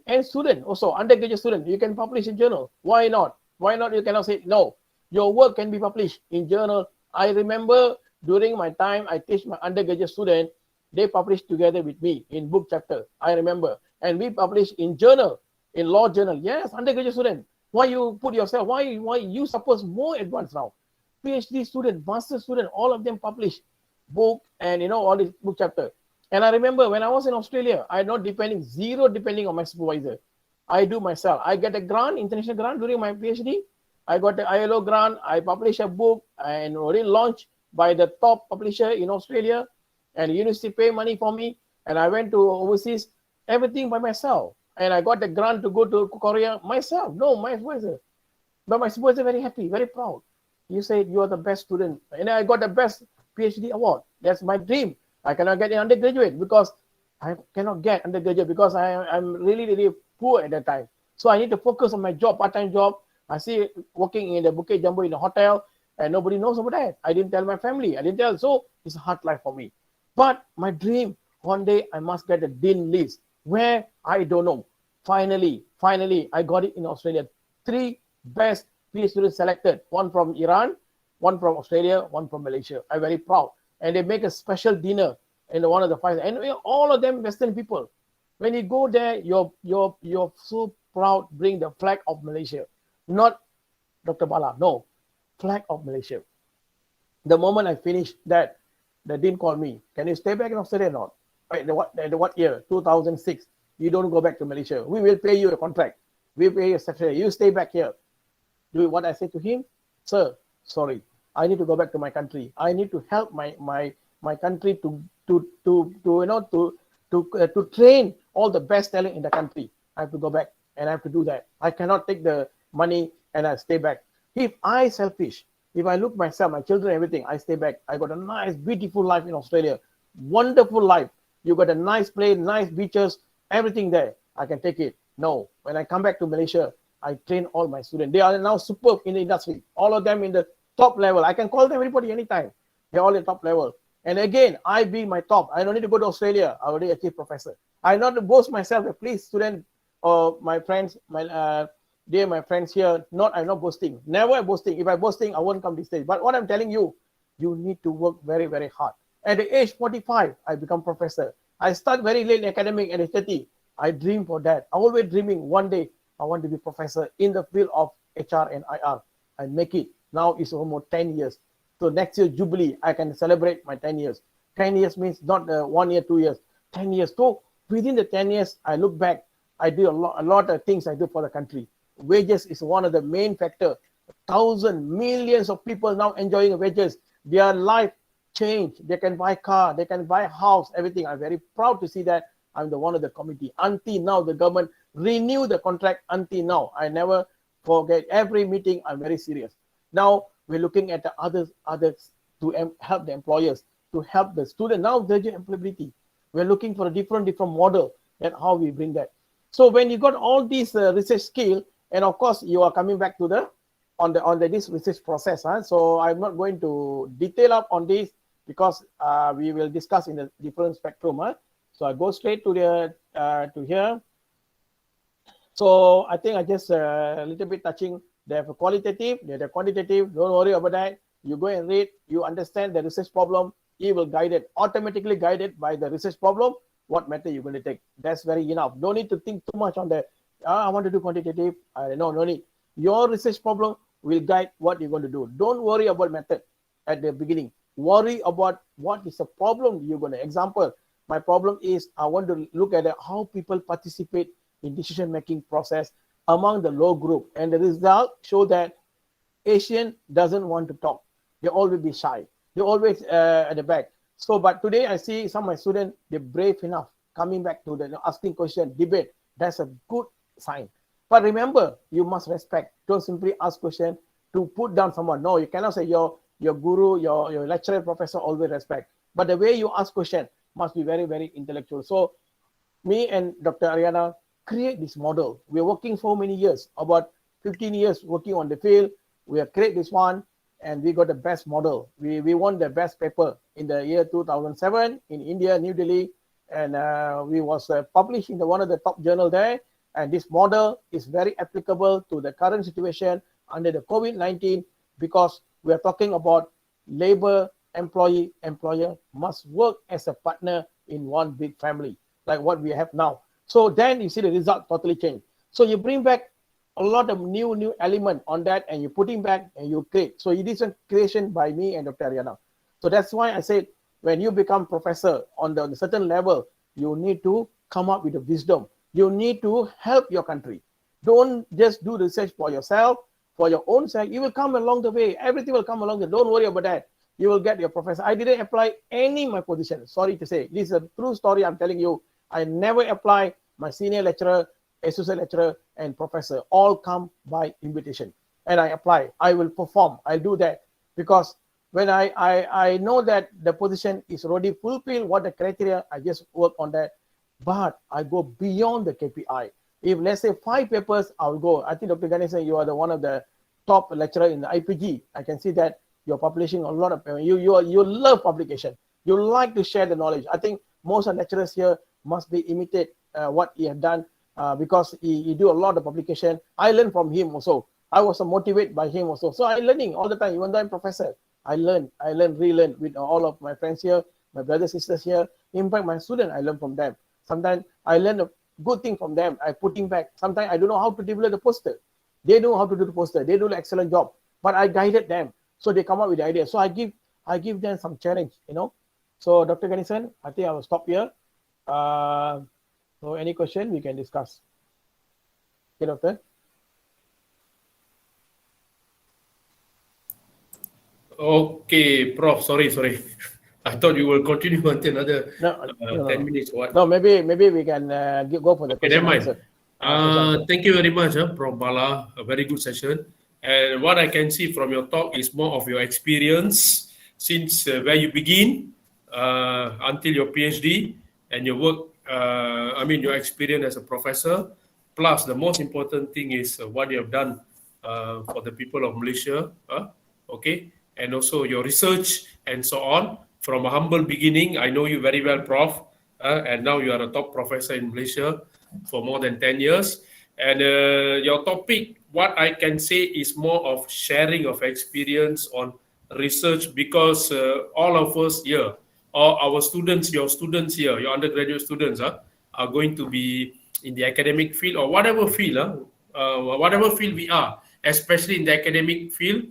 and student also, undergraduate student, you can publish in journal. Why not? Why not? You cannot say no. Your work can be published in journal. I remember during my time, I teach my undergraduate student. They published together with me in book chapter. I remember, and we published in journal, in law journal. Yes, undergraduate student. Why you put yourself? Why you suppose more advanced now? PhD student, master student, all of them publish book and all this book chapter. And I remember when I was in Australia, I not zero depending on my supervisor. I do myself. I get a grant, international grant during my PhD. I got the ILO grant. I published a book and already launched by the top publisher in Australia, and the university pay money for me. And I went to overseas, everything by myself. And I got the grant to go to Korea myself. No, my supervisor. But my supervisor very happy, very proud. You said you are the best student. And I got the best PhD award. That's my dream. I cannot get an undergraduate because I cannot get undergraduate because I'm really, really poor at that time. So I need to focus on my job, part-time job. I see working in the Bukit Jambu in a hotel, and nobody knows about that. I didn't tell my family. I didn't tell. So it's a hard life for me. But my dream, one day I must get a dean list. Where? I don't know. Finally, I got it in Australia. 3 best PhD students selected. One from Iran, one from Australia, one from Malaysia. I'm very proud. And they make a special dinner in one of the 5. And all of them Western people. When you go there, you're so proud. Bring the flag of Malaysia, not Dr. Bala. No, flag of Malaysia. The moment I finished that, the dean called me. Can you stay back in Australia or not? Right, what year? 2006. You don't go back to Malaysia. We will pay you a contract. We pay you a salary. You stay back here. Do what I said to him, sir. Sorry, I need to go back to my country. I need to help my country to train all the best talent in the country. I have to go back and I have to do that. I cannot take the money and I stay back. If I selfish, if I look myself, my children, everything, I stay back. I got a nice, beautiful life in Australia. Wonderful life. You got a nice place, nice beaches, everything there. I can take it. No. When I come back to Malaysia, I train all my students. They are now superb in the industry. All of them in the top level. I can call them everybody anytime. They're all in top level. And again, I be my top. I don't need to go to Australia. I already achieved professor. I not to boast myself. Please, student or my friends, my friends here. I'm not boasting. Never boasting. If I'm boasting, I won't come to this stage. But what I'm telling you, you need to work very, very hard. At the age 45, I become professor. I start very late in academic at age 30. I dream for that. I always dreaming one day I want to be professor in the field of HR and IR. I make it. Now it's almost 10 years. So next year, Jubilee, I can celebrate my 10 years. 10 years means not 1 year, 2 years, 10 years. So within the 10 years, I look back, I do a lot of things I do for the country. Wages is one of the main factor. Millions of people now enjoying wages. Their life changed. They can buy car, they can buy house, everything. I'm very proud to see that I'm the one of the committee. Until now, the government renew the contract until now. I never forget. Every meeting, I'm very serious. Now, we're looking at the others to help the employers, to help the student. Now, graduate employability. We're looking for a different model and how we bring that. So when you got all these research skill, and of course, you are coming back to this research process. So I'm not going to detail up on this because we will discuss in the different spectrum. So I go straight to here. So I think I just a little bit touching. They have a qualitative, they have a quantitative. Don't worry about that. You go and read. You understand the research problem. It will guide it, automatically guided by the research problem. What method you're going to take? That's very enough. Don't need to think too much on the. I want to do quantitative. No need. Your research problem will guide what you're going to do. Don't worry about method at the beginning. Worry about what is the problem you're going to. Example, my problem is I want to look at how people participate in decision-making process among the low group. And the result show that Asian doesn't want to talk. They always be shy. They always at the back. So, but today I see some of my students, they're brave enough coming back to the asking question, debate. That's a good sign. But remember, you must respect. Don't simply ask question to put down someone. No, you cannot say your guru, your lecturer, professor, always respect. But the way you ask question must be very, very intellectual. So me and Dr. Ariana create this model. We're working so many years, about 15 years working on the field. We have created this one and we got the best model. We won the best paper in the year 2007 in India, New Delhi. And we was published in one of the top journal there. And this model is very applicable to the current situation under the COVID-19 because we are talking about labor, employee, employer must work as a partner in one big family, like what we have now. So then you see the result totally change. So you bring back a lot of new element on that and you put it back and you create. So it is a creation by me and Dr. Ariana. So that's why I said, when you become professor on the certain level, you need to come up with the wisdom. You need to help your country. Don't just do research for yourself. for your own sake, you will come along the way. Everything will come along the way. Don't worry about that. You will get your professor. I didn't apply any my position. Sorry to say. This is a true story I'm telling you. I never apply my senior lecturer, associate lecturer, and professor. All come by invitation. And I apply. I will perform. I'll do that. Because when I know that the position is already fulfilled, what the criteria, I just work on that. But I go beyond the KPI. If let's say 5 papers, I'll go. I think Dr. Ganesan, you are the one of the top lecturer in the IPG. I can see that you're publishing a lot of, you love publication. You like to share the knowledge. I think most of the lecturers here must be imitate what he have done because he do a lot of publication. I learn from him also. I was motivated by him also. So I'm learning all the time, even though I'm professor. I learn, relearn with all of my friends here, my brothers, sisters here. In fact, my students, I learn from them. Sometimes I learn a good thing from them. I putting back. Sometimes I don't know how to develop the poster. They know how to do the poster. They do an excellent job. But I guided them. So they come up with the idea. So I give them some challenge, you know. So Dr. Ganesan, I think I will stop here. So any question we can discuss. Okay, Doctor. Okay, Prof. Sorry. I thought you will continue until another 10 minutes. Or what? No, maybe we can go for the question answer. Thank you very much, Prof. Bala. A very good session. And what I can see from your talk is more of your experience since where you begin until your PhD and your work. Your experience as a professor. Plus, the most important thing is what you have done for the people of Malaysia. Okay. And also your research and so on. From a humble beginning, I know you very well, Prof. And now you are a top professor in Malaysia for more than 10 years. And your topic, what I can say is more of sharing of experience on research because all of us here, or our students, your students here, your undergraduate students are going to be in the academic field or whatever field we are, especially in the academic field.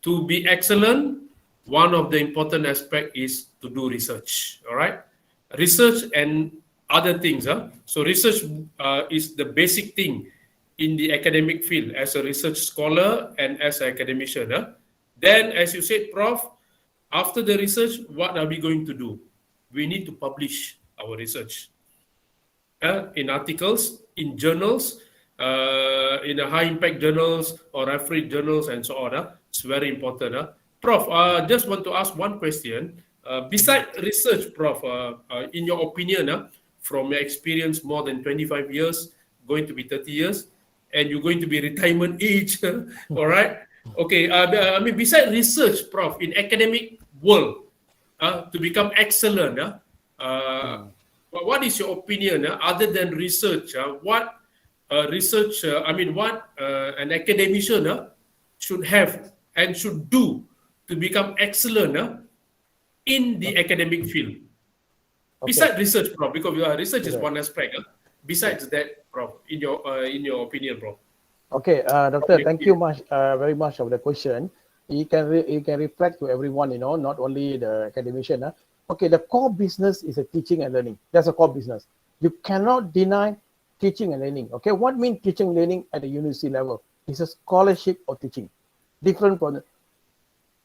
To be excellent, one of the important aspects is to do research, all right? Research and other things. So research is the basic thing in the academic field as a research scholar and as an academician. Then, as you said, Prof, after the research, what are we going to do? We need to publish our research in articles, in journals, in the high-impact journals or refereed journals and so on. It's very important. Prof, just want to ask one question. Besides research, Prof, in your opinion, from your experience more than 25 years, going to be 30 years, and you're going to be retirement age, all right? Okay, besides research, Prof, in academic world, to become excellent, what is your opinion other than research? What an academician should have and should do to become excellent in the academic field? Okay. Besides research, Prof, because research is one aspect. Besides that, Prof, in your opinion, Prof. Okay, Doctor, thank you very much of the question. You can reflect to everyone, not only the academician. Okay, the core business is a teaching and learning. That's a core business. You cannot deny teaching and learning. Okay, what means teaching and learning at the university level? It's a scholarship or teaching, different from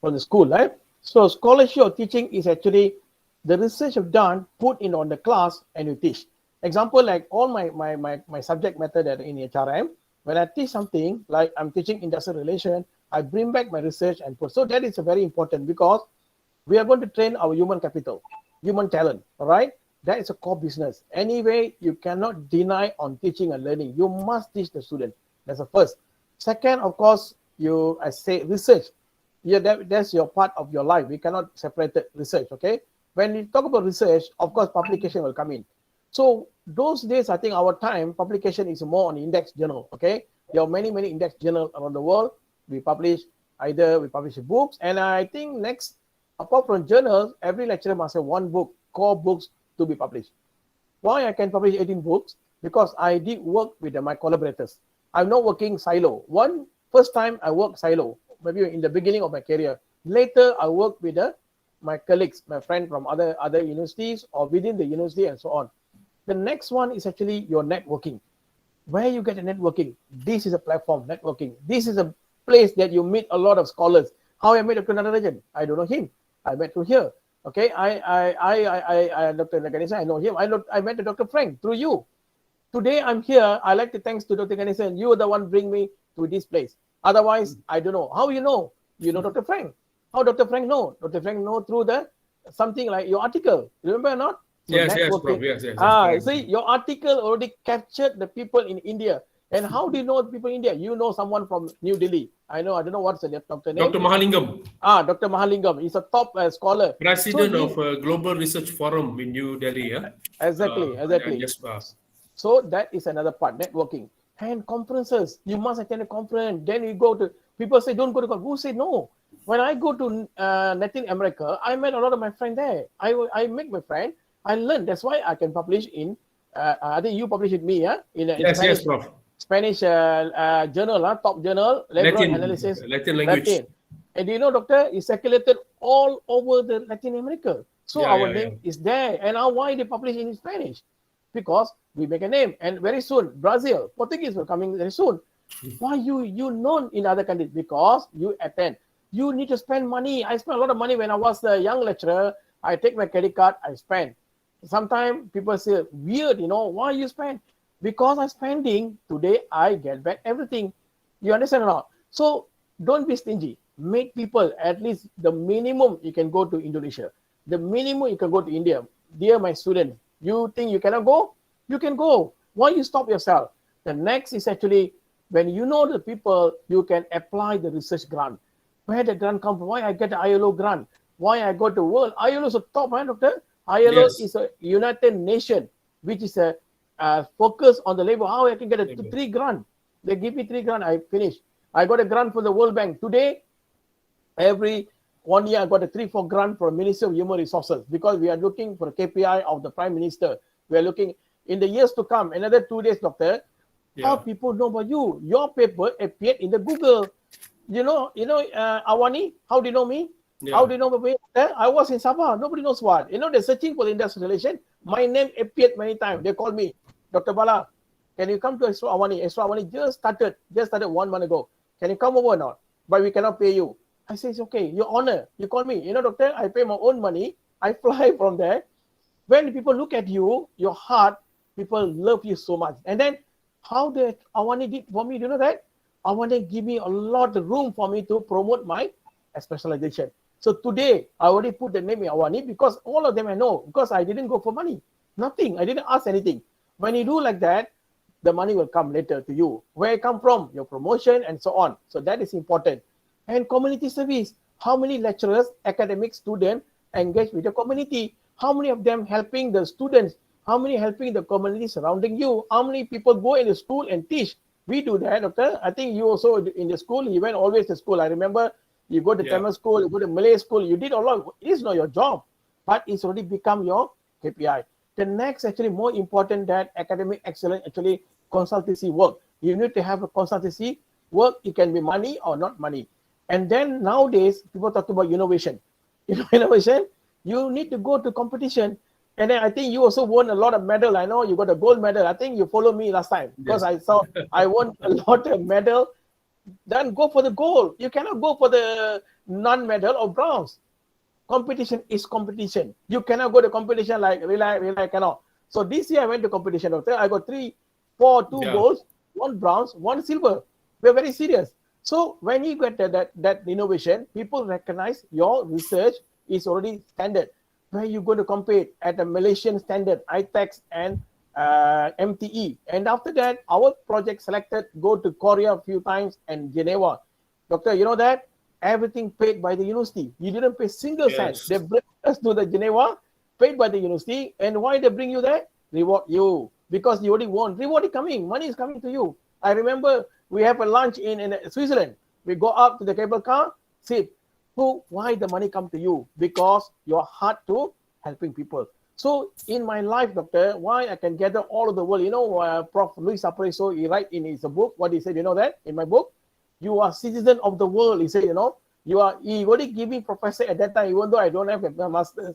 the school, right? So scholarship or teaching is actually the research you've done, put in on the class, and you teach. Example, like all my subject matter that in HRM, when I teach something, like I'm teaching industrial relations, I bring back my research and put. So that is very important because we are going to train our human capital, human talent, all right? That is a core business. Anyway, you cannot deny on teaching and learning. You must teach the student. That's the first. Second, of course, I say research. Yeah, that's your part of your life. We cannot separate the research, okay? When we talk about research, of course, publication will come in. So those days, I think our time, publication is more on index journal, okay? There are many index journals around the world. We publish books. And I think next, apart from journals, every lecturer must have one book, core books to be published. Why I can publish 18 books? Because I did work with my collaborators. I'm not working silo. First time I worked silo, maybe in the beginning of my career. Later, I work with my colleagues, my friends from other universities or within the university and so on. The next one is actually your networking. Where you get a networking? This is a platform, networking. This is a place that you meet a lot of scholars. How I met Dr. Natarajan? I don't know him. I met through here. Okay, I Dr. Ganesan, I know him. I met Dr. Frank through you. Today I'm here. I like to thanks to Dr. Ganesan. You are the one bring me to this place. Otherwise, I don't know. How you know? You know Dr. Frank. How Dr. Frank know? Dr. Frank know through the something like your article. Remember or not? So yes, networking. Prof. Yes. See, your article already captured the people in India. And how do you know the people in India? You know someone from New Delhi. I don't know what's the doctor name. Dr. Mahalingam. Dr. Mahalingam. He's a top scholar. President of Global Research Forum in New Delhi. Exactly. So that is another part, networking. And conferences. You must attend a conference. Then you go to, people say, don't go to conference. Who say no? When I go to Latin America, I met a lot of my friends there. I make my friend. I learned. That's why I can publish in, I think you publish with me, in yes, Prof. Spanish journal, top journal, Latin analysis. Latin language. And you know, doctor, it's circulated all over the Latin America. So our name is there. And now why they publish in Spanish? Because we make a name. And very soon, Brazil, Portuguese will coming very soon. Why you known in other countries? Because you attend. You need to spend money. I spent a lot of money when I was a young lecturer. I take my credit card, I spend. Sometimes people say, weird, why you spend? Because I'm spending, today I get back everything. You understand or not? So don't be stingy. Make people at least the minimum you can go to Indonesia. The minimum you can go to India. Dear my student, you think you cannot go? You can go. Why you stop yourself? The next is actually, when you know the people, you can apply the research grant. Where the grant come from? Why I get the ILO grant? Why I go to world? ILO is a top, doctor. ILO is a United Nation, which is a focus on the labor. How I can get a 3 grant? They give me 3 grant. I finish. I got a grant for the World Bank. Today, every 1 year, I got a 3-4 grant from Ministry of Human Resources, because we are looking for a KPI of the Prime Minister. We are looking in the years to come, another 2 days, doctor. How people know about you? Your paper appeared in the Google. Awani, how do you know me? How do you know about me? I was in Sabah. Nobody knows what. They're searching for the industrial relation. My name appeared many times. They called me, Dr. Bala, can you come to Astro Awani? Astro Awani just started 1 month ago. Can you come over or not? But we cannot pay you. I say, it's okay. Your honor. You call me. Doctor, I pay my own money. I fly from there. When people look at you, your heart, people love you so much. And then how the Awani did for me, do you know that? Awani give me a lot of room for me to promote my specialization. So today, I already put the name in Awani because all of them I know, because I didn't go for money. Nothing. I didn't ask anything. When you do like that, the money will come later to you. Where it come from? Your promotion and so on. So that is important. And community service. How many lecturers, academic students engage with the community? How many of them helping the students? How many helping the community surrounding you? How many people go in the school and teach? We do that, doctor. I think you also in the school, you went always to school. I remember you go to Tamil school, you go to Malay school, you did a lot. It is not your job, but it's already become your KPI. The next actually more important that academic excellence, actually consultancy work. You need to have a consultancy work. It can be money or not money. And then nowadays, people talk about innovation. Innovation, you need to go to competition. And then I think you also won a lot of medal. I know you got a gold medal. I think you followed me last time because I saw I won a lot of medal. Then go for the gold. You cannot go for the non-medal or bronze. Competition is competition. You cannot go to competition like rely cannot. So this year I went to competition. Doctor, I got 2 golds, 1 bronze, 1 silver. We're very serious. So when you get that innovation, people recognize your research is already standard. Where you going to compete at the Malaysian standard, ITEX and MTE. And after that, our project selected go to Korea a few times and Geneva. Doctor, you know that? Everything paid by the university. You didn't pay single cent. They bring us to the Geneva, paid by the university. And why they bring you there? Reward you. Because you already won. Reward is coming. Money is coming to you. I remember we have a lunch in Switzerland. We go up to the cable car, sit. Why the money come to you? Because your heart to helping people. So in my life, doctor, why I can gather all of the world, Prof. Luis Apreso, he write in his book, what he said, you know that, in my book, you are citizen of the world. He said, he already give me professor at that time, even though I don't have a master's,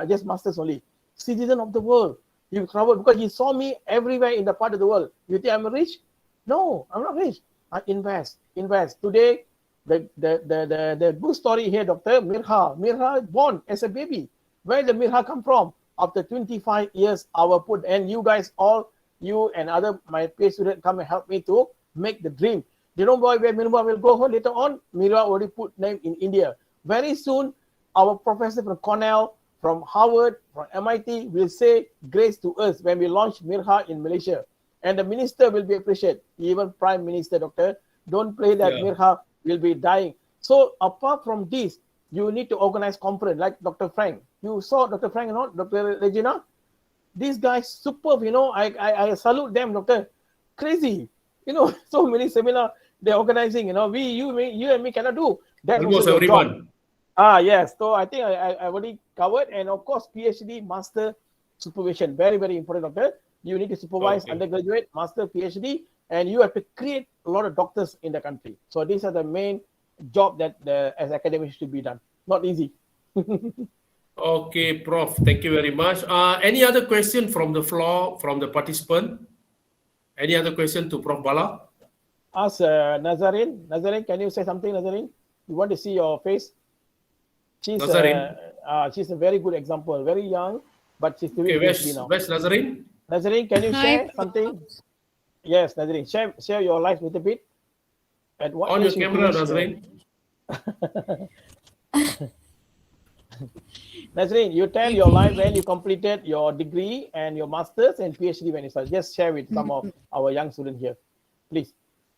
just masters only. Citizen of the world. You travel because he saw me everywhere in the part of the world. You think I'm rich? No, I'm not rich. I invest. invest. Today, the good story here, Doctor, Mirha born as a baby. Where did Mirha come from? After 25 years, our put, and you guys all, you and other my PhD students come and help me to make the dream. You know where Mirha will go later on? Mirha already put name in India. Very soon, our professor from Cornell, from Harvard, from MIT will say grace to us when we launch Mirha in Malaysia. And the minister will be appreciated, even Prime Minister, Doctor. Don't play that Mirha will be dying. So apart from this, you need to organize conference like Dr. Frank. You saw Dr. Frank, Dr. Regina? These guys, superb, I salute them, Doctor. Crazy. So many seminar they're organizing, you and me cannot do. That almost every month. Yes. So I think I already covered. And of course, PhD, master supervision. Very, very important, Doctor. You need to supervise undergraduate, master, PhD, and you have to create a lot of doctors in the country. So these are the main job that as academics should be done. Not easy. Okay, Prof. Thank you very much. Any other question from the floor, from the participant? Any other question to Prof. Bala? Ask Nazarene. Nazarene, can you say something, Nazarene? We want to see your face. She's a very good example. Very young, but she's doing PhD now. Where's Nazarene? Nazarene, can you share something? Yes, Nazarene, share your life a little bit. At what on your camera, Nazarene. Nazarene, you tell your life when you completed your degree and your master's and PhD when you started. Just share with some of our young students here, please.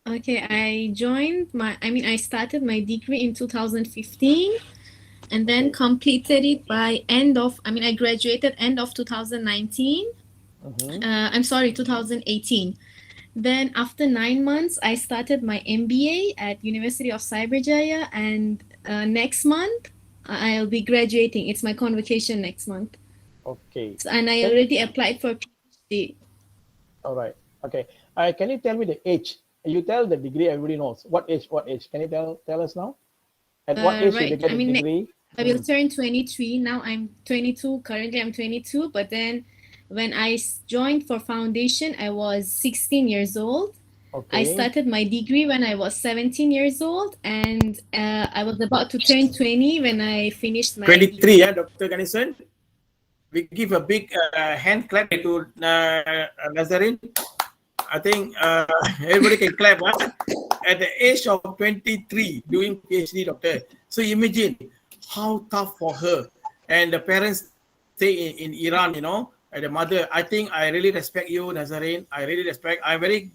Okay, I started my degree in 2015 and then completed it by I graduated end of 2019. I'm sorry, 2018. Then after 9 months, I started my MBA at University of Cyberjaya, and next month I'll be graduating. It's my convocation next month. Okay. And I already applied for PhD. All right. Okay. Can you tell me the age? You tell the degree, everybody knows. What age? Can you tell us now? At what age did you get a degree? I will turn 23. Now I'm 22. Currently I'm 22. But then when I joined for foundation, I was 16 years old. Okay. I started my degree when I was 17 years old, and I was about to turn 20 when I finished my 23, yeah, Dr. Ganesan. We give a big hand clap to Nazarene. I think everybody can clap. At the age of 23, doing PhD, doctor. So imagine how tough for her. And the parents stay in Iran, and the mother. I think I really respect you, Nazarene. I really respect. I'm very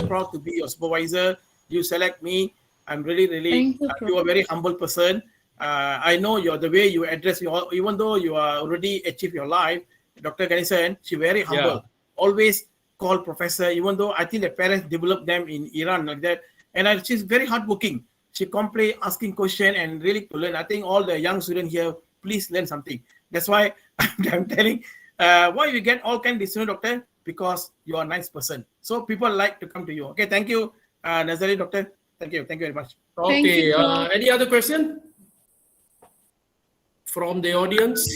proud to be your supervisor. You select me. I'm really, you are a very humble person. I know the way you address me, even though you are already achieved your life, Dr. Ganesan, she's very humble. Always call professor, even though I think the parents developed them in Iran like that. And she's very hardworking. She complain, asking question, and really to learn. I think all the young students here, please learn something. That's why I'm telling, why you get all kinds of students, doctor? Because you are a nice person. So people like to come to you. Okay, thank you, Nazarene, doctor. Thank you very much. Okay, any other question from the audience?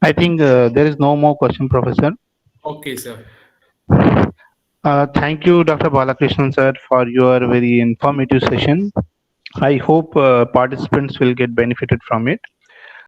I think there is no more question, Professor. Okay, sir. Thank you, Dr. Balakrishnan, sir, for your very informative session. I hope participants will get benefited from it.